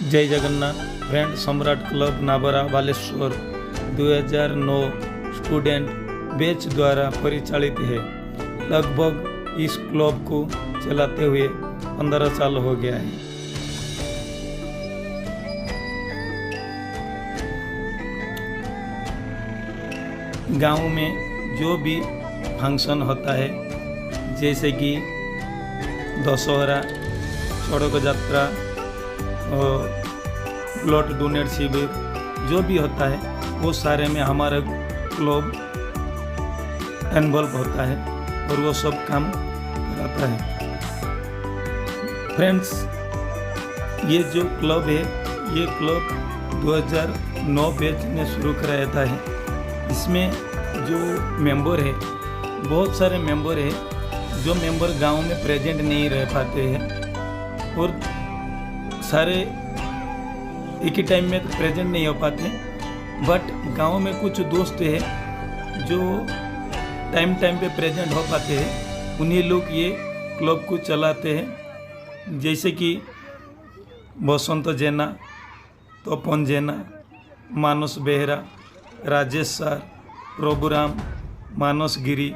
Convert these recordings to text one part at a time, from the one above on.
जय जगन्नाथ फ्रेंड सम्राट club नाबरा Baleshwar 2009 student batch द्वारा परिचालित है। लगभग इस क्लब को चलाते हुए 15 साल हो गया है। गांव में जो भी फंक्शन होता है, जैसे कि दशहरा, सड़क यात्रा और ब्लड डोनेट शिविर, जो भी होता है वो सारे में हमारा क्लब इन्वॉल्व होता है और वो सब काम कराता है। फ्रेंड्स, ये जो क्लब है, ये क्लब 2009 बैच में शुरू कराया था है। इसमें जो मेंबर है, बहुत सारे मेंबर है। जो मेंबर गांव में प्रेजेंट नहीं रह पाते हैं और सारे एक ही टाइम में प्रेजेंट नहीं हो पाते, बट गांव में कुछ दोस्त हैं जो टाइम पे प्रेजेंट हो पाते हैं। उन्हीं लोग ये क्लब को चलाते हैं, जैसे कि बसंत जेना, तपन जेना, मानस बेहरा, राजेश सर, प्रभुराम, मानस गिरी,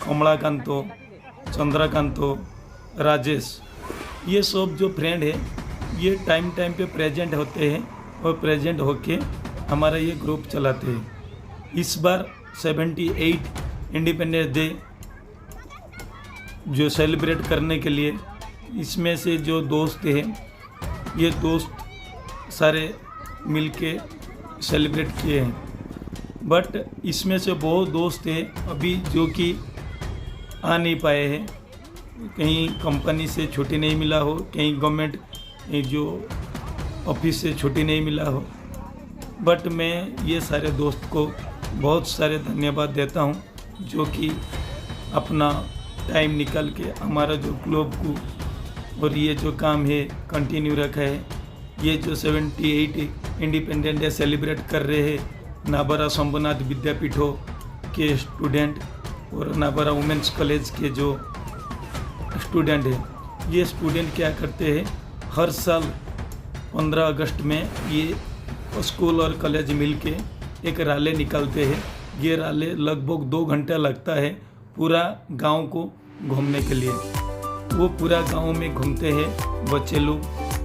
कमलाकांतो, चंद्रकांतो, राजेश, ये सब जो फ्रेंड है ये टाइम पे प्रेजेंट होते हैं और प्रेजेंट होके हमारा ये ग्रुप चलाते हैं। इस बार 78 इंडिपेंडेंस डे जो सेलिब्रेट करने के लिए इसमें से जो दोस्त हैं, ये दोस्त सारे मिलके सेलिब्रेट किए हैं। बट इसमें से बहुत दोस्त हैं अभी जो कि आ नहीं पाए हैं, कहीं कंपनी से छुट्टी नहीं मिला हो, कहीं गवर्नमेंट जो ऑफिस से छुट्टी नहीं मिला हो। बट मैं ये सारे दोस्त को बहुत सारे धन्यवाद देता हूँ जो कि अपना टाइम निकाल के हमारा जो क्लब को और ये जो काम है कंटिन्यू रखा है। ये जो 78 इंडिपेंडेंस डे सेलिब्रेट कर रहे हैं नाबरा शंभुनाथ विद्यापीठों के स्टूडेंट और नाबरा वुमेंस कॉलेज के जो स्टूडेंट हैं, ये स्टूडेंट क्या करते हैं, हर साल 15 अगस्त में ये स्कूल और कॉलेज मिलके एक रैली निकालते हैं। ये रैली लगभग 2 घंटा लगता है पूरा गांव को घूमने के लिए। वो पूरा गांव में घूमते हैं बच्चे लोग।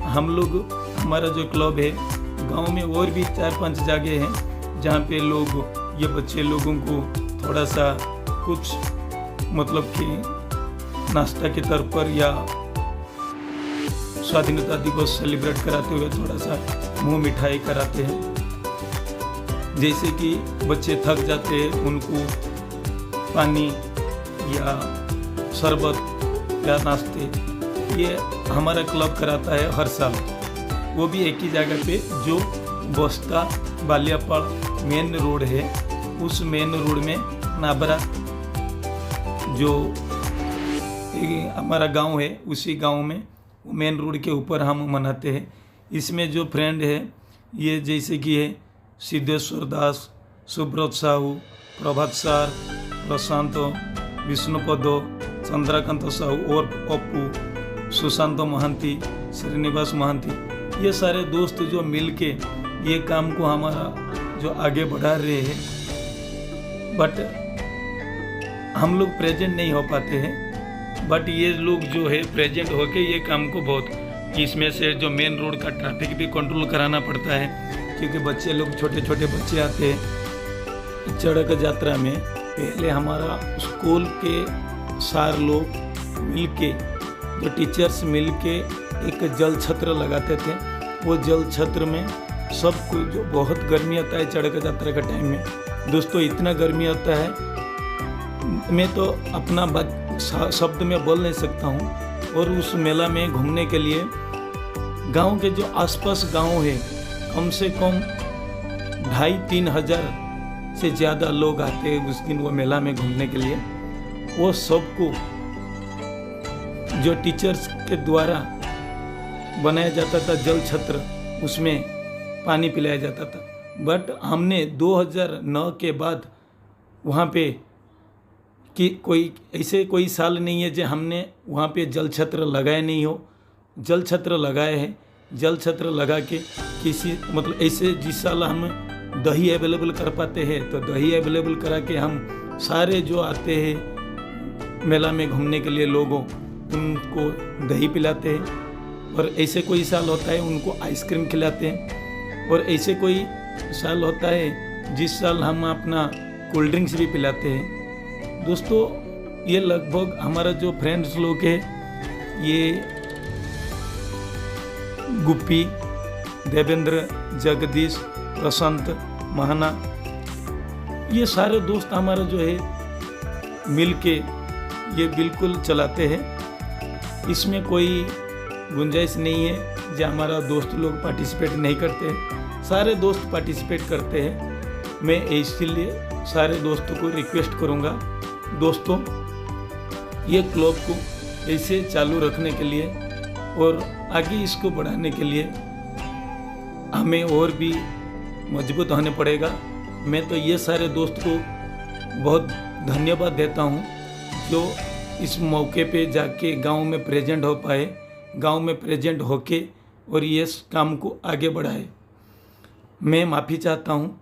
हम लोग, हमारा जो क्लब है, गांव में और भी 4-5 जगह हैं जहाँ पे लोग, ये बच्चे लोगों को थोड़ा सा कुछ मतलब कि नाश्ता के तौर पर या स्वाधीनता दिवस सेलिब्रेट कराते हुए थोड़ा सा मुंह मिठाई कराते हैं। जैसे कि बच्चे थक जाते हैं, उनको पानी या शरबत या नाश्ते, ये हमारा क्लब कराता है हर साल। वो भी एक ही जगह पे जो बस्ता बालियापाड़ मेन रोड है, उस मेन रोड में नाबरा जो हमारा गांव है, उसी गांव में मेन रोड के ऊपर हम मनाते हैं। इसमें जो फ्रेंड है, ये जैसे कि है सिद्धेश्वर दास, सुब्रत साहू, प्रभात सर, प्रशांत, विष्णुपदो, चंद्रकांत साहू और पप्पू, सुशांत महांती, श्रीनिवास महांती, ये सारे दोस्त जो मिलके ये काम को हमारा जो आगे बढ़ा रहे हैं। बट हम लोग प्रेजेंट नहीं हो पाते हैं, बट ये लोग जो है प्रेजेंट होके ये काम को बहुत, इसमें से जो मेन रोड का ट्रैफिक भी कंट्रोल कराना पड़ता है, क्योंकि बच्चे लोग, छोटे छोटे बच्चे आते हैं सड़क यात्रा में। पहले हमारा स्कूल के सारे लोग मिलके, जो टीचर्स मिलके एक जल छत्र लगाते थे। वो जल छत्र में सबको, जो बहुत गर्मी आता है सड़क यात्रा का टाइम में, दोस्तों इतना गर्मी आता है, मैं तो अपना शब्द में बोल नहीं सकता हूँ। और उस मेला में घूमने के लिए गांव के जो आसपास गांव है, कम से कम 2,500-3 हज़ार से ज़्यादा लोग आते हैं उस दिन वो मेला में घूमने के लिए। वो सबको जो टीचर्स के द्वारा बनाया जाता था जल छत्र, उसमें पानी पिलाया जाता था। बट हमने 2009 के बाद वहाँ पे कि कोई साल नहीं है जो हमने वहाँ पे जल छत्र लगाए नहीं हो। जल छत्र लगाए हैं, जल छत्र लगा के किसी मतलब ऐसे जिस साल हम दही अवेलेबल कर पाते हैं तो दही अवेलेबल करा के हम सारे जो आते हैं मेला में घूमने के लिए लोगों उनको दही पिलाते हैं। और ऐसे कोई साल होता है उनको आइसक्रीम खिलाते हैं। और ऐसे कोई साल होता है जिस साल हम अपना कोल्ड ड्रिंक्स भी पिलाते हैं। दोस्तों ये लगभग हमारा जो फ्रेंड्स लोग है ये गुप्पी, देवेंद्र, जगदीश, प्रशांत, महाना, ये सारे दोस्त हमारा जो है मिल के ये बिल्कुल चलाते हैं। इसमें कोई गुंजाइश नहीं है जो हमारा दोस्त लोग पार्टिसिपेट नहीं करते हैं, सारे दोस्त पार्टिसिपेट करते हैं। मैं इसीलिए सारे दोस्तों को रिक्वेस्ट करूँगा, दोस्तों ये क्लब को ऐसे चालू रखने के लिए और आगे इसको बढ़ाने के लिए हमें और भी मजबूत होने पड़ेगा। मैं तो ये सारे दोस्त को बहुत धन्यवाद देता हूँ जो इस मौके पे जाके गांव में प्रेजेंट हो पाए, गांव में प्रेजेंट होके और ये काम को आगे बढ़ाए। मैं माफ़ी चाहता हूँ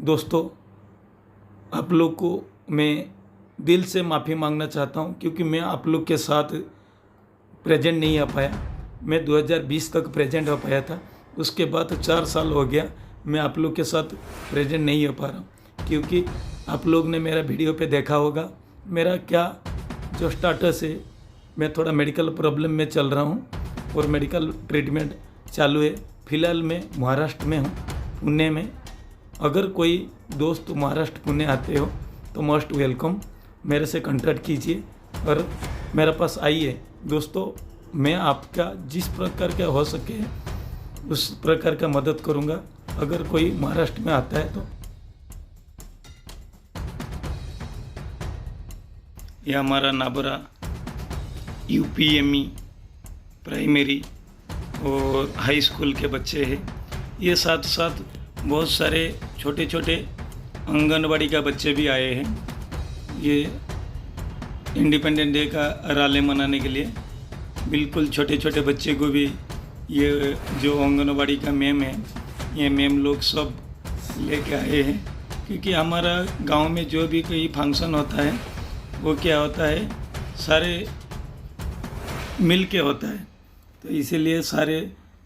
दोस्तों, आप लोग को मैं दिल से माफ़ी मांगना चाहता हूँ क्योंकि मैं आप लोग के साथ प्रेजेंट नहीं आ पाया। मैं 2020 तक प्रेजेंट हो पाया था, उसके बाद 4 साल हो गया मैं आप लोग के साथ प्रेजेंट नहीं हो पा रहा हूँ। क्योंकि आप लोग ने मेरा वीडियो पे देखा होगा मेरा क्या जो स्टाटस है। मैं थोड़ा मेडिकल प्रॉब्लम में चल रहा हूँ और मेडिकल ट्रीटमेंट चालू है। फ़िलहाल मैं महाराष्ट्र में हूँ, पुणे में। अगर कोई दोस्त महाराष्ट्र पुणे आते हो तो मोस्ट वेलकम, मेरे से कांटेक्ट कीजिए और मेरे पास आइए। दोस्तों मैं आपका जिस प्रकार का हो सके उस प्रकार का मदद करूँगा अगर कोई महाराष्ट्र में आता है तो। यह हमारा नाबरा UPME प्राइमरी और हाई स्कूल के बच्चे हैं। ये साथ साथ बहुत सारे छोटे छोटे आंगनबाड़ी का बच्चे भी आए हैं। ये इंडिपेंडेंस डे का रैली मनाने के लिए बिल्कुल छोटे छोटे बच्चे को भी ये जो आंगनबाड़ी का मैम है ये मैम लोग सब लेके आए हैं। क्योंकि हमारा गांव में जो भी कोई फंक्शन होता है वो क्या होता है सारे मिल के होता है, तो इसीलिए सारे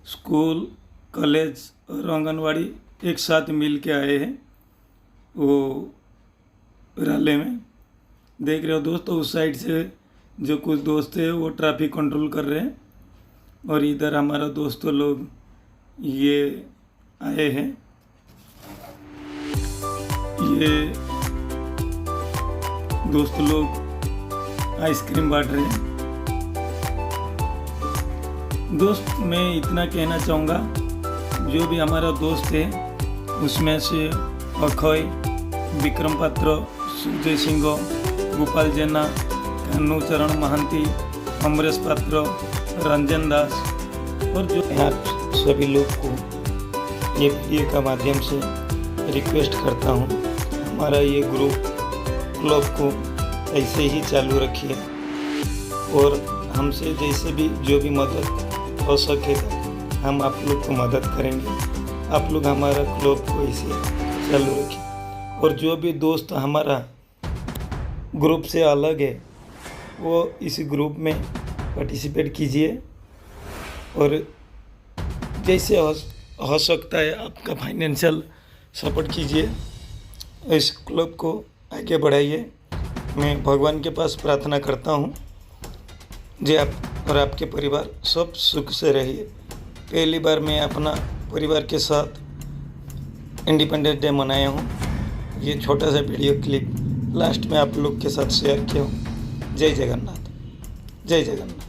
स्कूल, कॉलेज और आंगनबाड़ी एक साथ मिल के आए हैं वो रैली में। देख रहे हो दोस्तों, उस साइड से जो कुछ दोस्त है वो ट्रैफिक कंट्रोल कर रहे हैं और इधर हमारा दोस्तों लोग ये आए हैं, ये दोस्त लोग आइसक्रीम बांट रहे हैं। दोस्त मैं इतना कहना चाहूँगा, जो भी हमारा दोस्त है उसमें से अक्षय, विक्रम पात्र, सुजय सिंह, गोपाल जेना, कान्हू चरण महांती, अमरेश पात्र, रंजन दास और जो आप सभी लोग को ये वीडियो का माध्यम से रिक्वेस्ट करता हूँ हमारा ये ग्रुप क्लब को ऐसे ही चालू रखिए और हमसे जैसे भी जो भी मदद हो सके हम आप लोग को मदद करेंगे। आप लोग हमारा क्लब को ऐसे चालू रखिए और जो भी दोस्त हमारा ग्रुप से अलग है वो इस ग्रुप में पार्टिसिपेट कीजिए और जैसे हो सकता है आपका फाइनेंशियल सपोर्ट कीजिए, इस क्लब को आगे बढ़ाइए। मैं भगवान के पास प्रार्थना करता हूँ जे आप और आपके परिवार सब सुख से रहिए। पहली बार मैं अपना परिवार के साथ इंडिपेंडेंस डे मनाया हूँ। ये छोटा सा वीडियो क्लिप लास्ट में आप लोग के साथ शेयर किया हूँ। जय जगन्नाथ, जय जगन्नाथ।